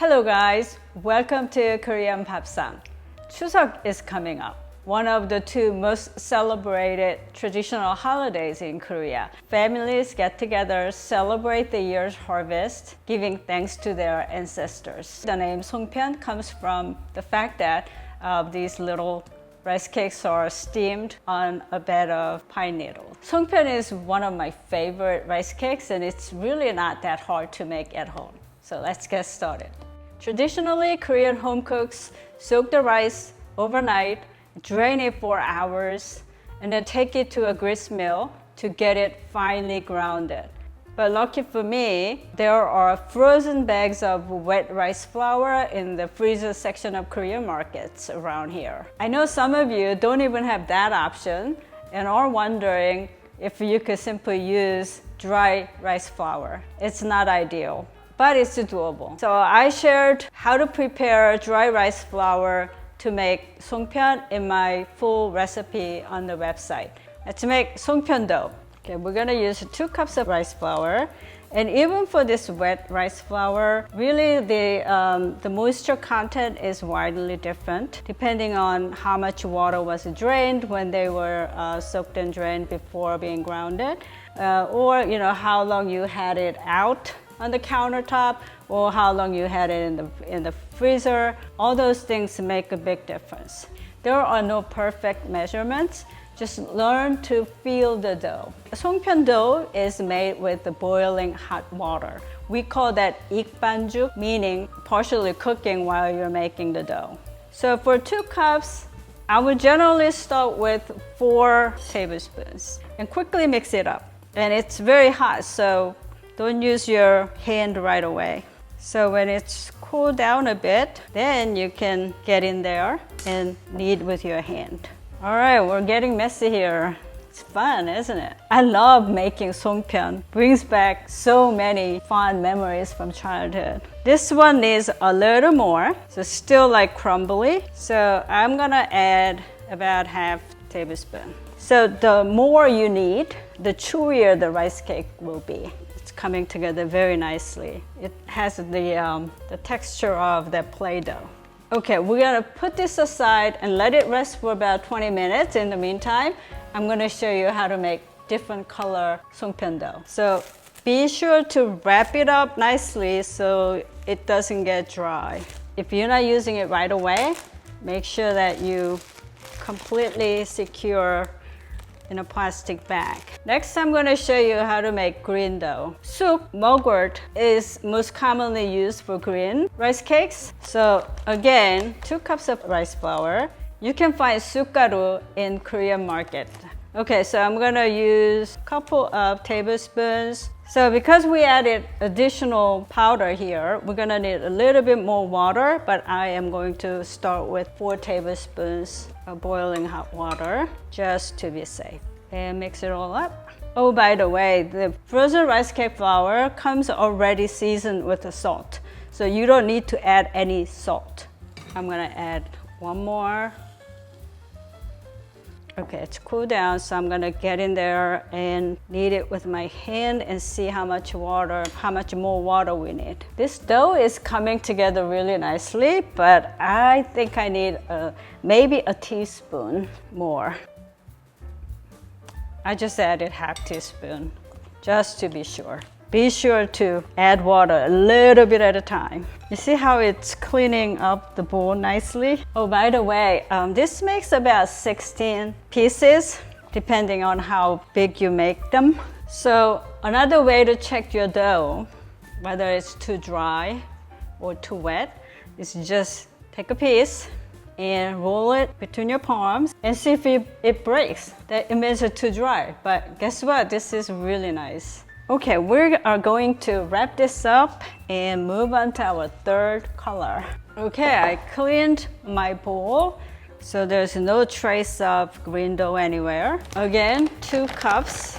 Hello guys, welcome to Korean Pap상. Chuseok is coming up, one of the two most celebrated traditional holidays in Korea. Families get together, celebrate the year's harvest, giving thanks to their ancestors. The name Songpyeon comes from the fact that these little rice cakes are steamed on a bed of pine needles. Songpyeon is one of my favorite rice cakes, and it's really not that hard to make at home. So let's get started. Traditionally, Korean home cooks soak the rice overnight, drain it for hours, and then take it to a grist mill to get it finely grounded. But lucky for me, there are frozen bags of wet rice flour in the freezer section of Korean markets around here. I know some of you don't even have that option and are wondering if you could simply use dry rice flour. It's not ideal, but it's doable. So I shared how to prepare dry rice flour to make Songpyeon in my full recipe on the website. Let's make Songpyeon dough. Okay, we're gonna use 2 cups of rice flour. And even for this wet rice flour, really the moisture content is widely different depending on how much water was drained when they were soaked and drained before being grounded, or how long you had it out on the countertop, or how long you had it in the freezer. All those things make a big difference. There are no perfect measurements. Just learn to feel the dough. Songpyeon dough is made with the boiling hot water. We call that ikbanjuk, meaning partially cooking while you're making the dough. So for 2 cups, I would generally start with 4 tablespoons and quickly mix it up. And it's very hot, so don't use your hand right away. So when it's cooled down a bit, then you can get in there and knead with your hand. All right, we're getting messy here. It's fun, isn't it? I love making Songpyeon. Brings back so many fond memories from childhood. This one needs a little more, so still like crumbly. So I'm gonna add about half tablespoon. So the more you knead, the chewier the rice cake will be. It's coming together very nicely. It has the texture of the Play-Doh. Okay, we're gonna put this aside and let it rest for about 20 minutes. In the meantime, I'm gonna show you how to make different color Songpyeon dough. So be sure to wrap it up nicely so it doesn't get dry. If you're not using it right away, make sure that you completely secure in a plastic bag. Next, I'm going to show you how to make green dough. Ssuk, mugwort, is most commonly used for green rice cakes. So again, 2 cups of rice flour. You can find ssuk garu in Korean market. Okay, so I'm going to use a couple of tablespoons. So because we added additional powder here, we're going to need a little bit more water, but I am going to start with 4 tablespoons of boiling hot water just to be safe. And mix it all up. Oh, by the way, the frozen rice cake flour comes already seasoned with the salt. So you don't need to add any salt. I'm going to add 1 more. Okay, it's cooled down, so I'm gonna get in there and knead it with my hand and see how much more water we need. This dough is coming together really nicely, but I think I need maybe a teaspoon more. I just added half teaspoon, just to be sure. Be sure to add water a little bit at a time. You see how it's cleaning up the bowl nicely? Oh, by the way, this makes about 16 pieces, depending on how big you make them. So another way to check your dough, whether it's too dry or too wet, is just take a piece and roll it between your palms and see if it breaks. That it means it's too dry, but guess what? This is really nice. Okay, we are going to wrap this up and move on to our 3rd color. Okay, I cleaned my bowl, so there's no trace of green dough anywhere. Again, 2 cups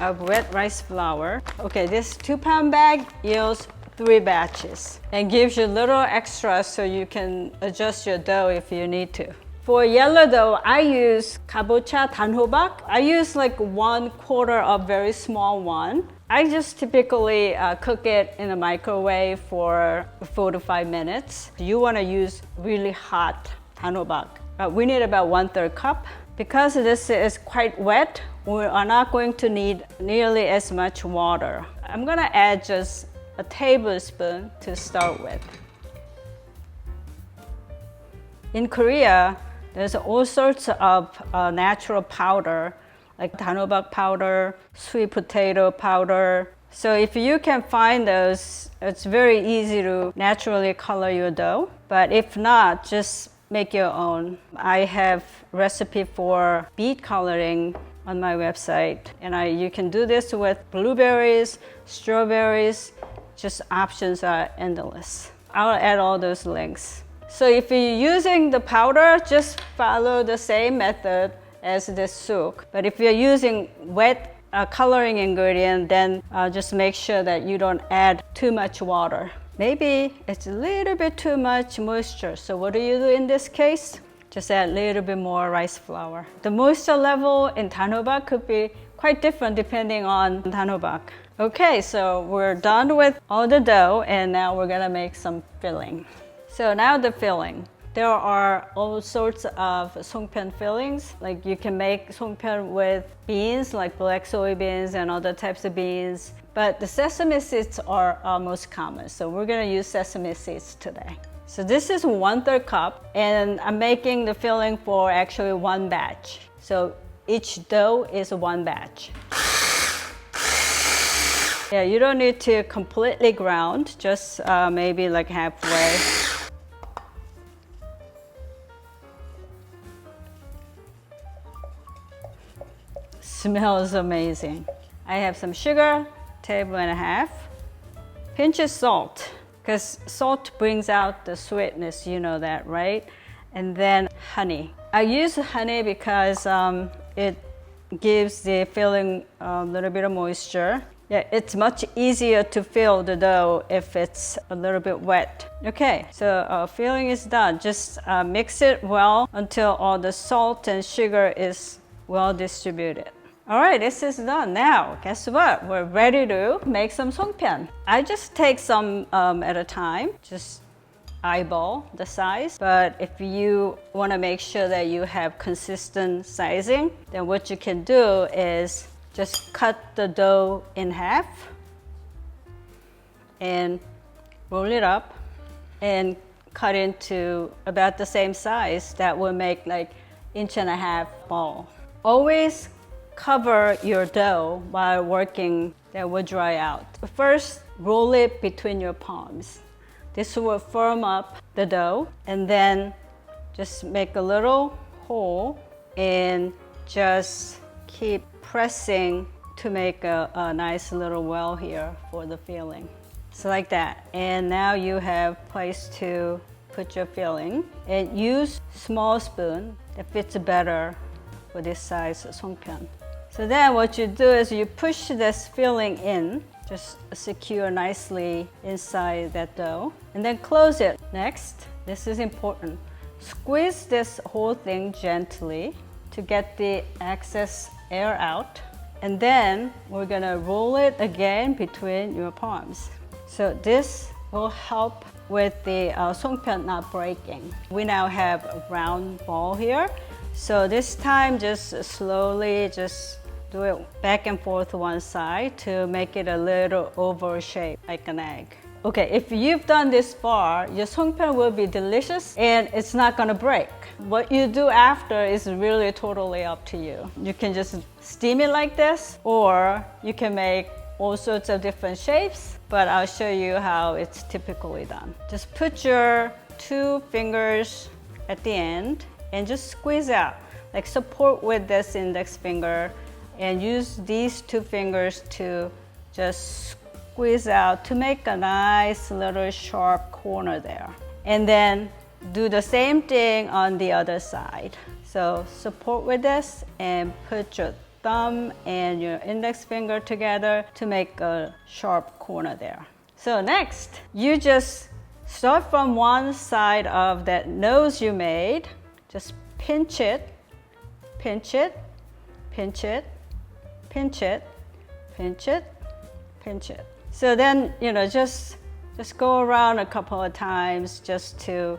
of wet rice flour. Okay, this 2-pound bag yields 3 batches and gives you a little extra so you can adjust your dough if you need to. For yellow dough, I use kabocha, danhobak. I use like 1/4 of very small one. I just typically cook it in a microwave for 4 to 5 minutes. You want to use really hot danhobak. We need about 1/3 cup. Because this is quite wet, we are not going to need nearly as much water. I'm going to add just a tablespoon to start with. In Korea, there's all sorts of natural powder, like danhobak powder, sweet potato powder. So if you can find those, it's very easy to naturally color your dough. But if not, just make your own. I have recipe for beet coloring on my website, and you can do this with blueberries, strawberries. Just options are endless. I'll add all those links. So if you're using the powder, just follow the same method as the ssuk. But if you're using wet coloring ingredient, then just make sure that you don't add too much water. Maybe it's a little bit too much moisture. So what do you do in this case? Just add a little bit more rice flour. The moisture level in danhobak could be quite different depending on danhobak. Okay, so we're done with all the dough, and now we're gonna make some filling. So now the filling. There are all sorts of Songpyeon fillings. Like you can make Songpyeon with beans, like black soybeans and other types of beans. But the sesame seeds are most common, so we're gonna use sesame seeds today. So this is 1/3 cup, and I'm making the filling for actually one batch. So each dough is one batch. Yeah, you don't need to completely ground, just maybe like halfway. Smells amazing. I have some sugar, 1.5 tablespoons, pinch of salt, because salt brings out the sweetness, you know that, right? And then honey. I use honey because it gives the filling a little bit of moisture. Yeah, it's much easier to fill the dough if it's a little bit wet. Okay, so filling is done. Just mix it well until all the salt and sugar is well distributed. All right, this is done. Now, guess what? We're ready to make some Songpyeon. I just take some at a time, just eyeball the size. But if you want to make sure that you have consistent sizing, then what you can do is just cut the dough in half and roll it up and cut into about the same size. That will make like 1.5 inch ball. Always cover your dough while working, that will dry out. First, roll it between your palms. This will firm up the dough, and then just make a little hole and just keep pressing to make a nice little well here for the filling. So like that. And now you have place to put your filling, and use small spoon that fits better for this size Songpyeon. So then what you do is you push this filling in, just secure nicely inside that dough, and then close it. Next, this is important. Squeeze this whole thing gently to get the excess air out. And then we're gonna roll it again between your palms. So this will help with the Songpyeon not breaking. We now have a round ball here. So this time, just slowly, just do it back and forth one side to make it a little oval shape, like an egg. Okay, if you've done this far, your Songpyeon will be delicious and it's not gonna break. What you do after is really totally up to you. You can just steam it like this, or you can make all sorts of different shapes, but I'll show you how it's typically done. Just put your 2 fingers at the end and just squeeze out, like support with this index finger, and use these 2 fingers to just squeeze out to make a nice little sharp corner there. And then do the same thing on the other side. So support with this and put your thumb and your index finger together to make a sharp corner there. So next, you just start from one side of that nose you made. Just pinch it, pinch it, pinch it, pinch it, pinch it, pinch it. So then, just go around a couple of times just to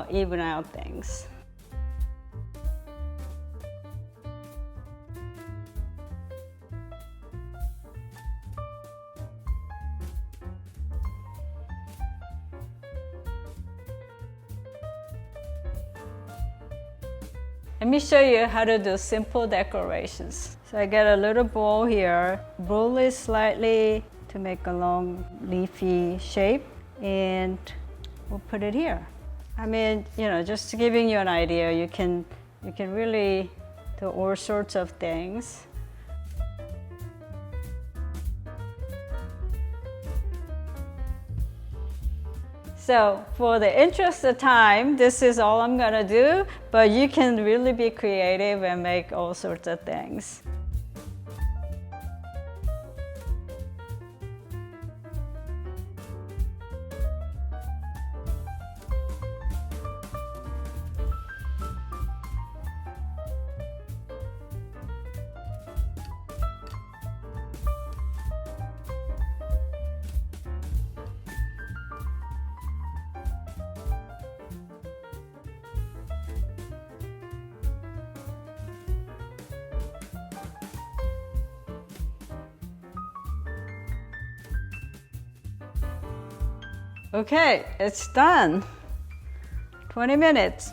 even out things. Let me show you how to do simple decorations. So I get a little bowl here, roll it slightly to make a long leafy shape, and we'll put it here. I mean, just giving you an idea, you can really do all sorts of things. So for the interest of time, this is all I'm gonna do, but you can really be creative and make all sorts of things. Okay, it's done. 20 minutes.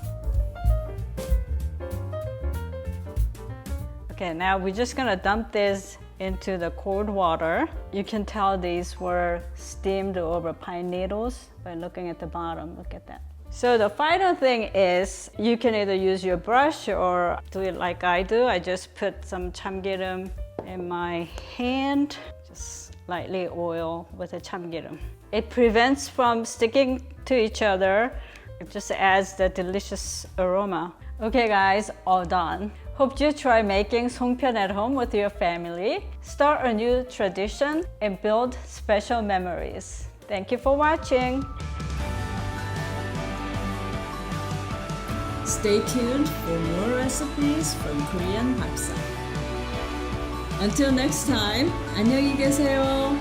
Okay, now we're just gonna dump this into the cold water. You can tell these were steamed over pine needles by looking at the bottom. Look at that. So the final thing is you can either use your brush or do it like I do. I just put some 참기름 in my hand, just lightly oil with the 참기름. It prevents from sticking to each other. It just adds the delicious aroma. Okay guys, all done. Hope you try making Songpyeon at home with your family. Start a new tradition and build special memories. Thank you for watching. Stay tuned for more recipes from Korean 밥상. Until next time, 안녕히 계세요.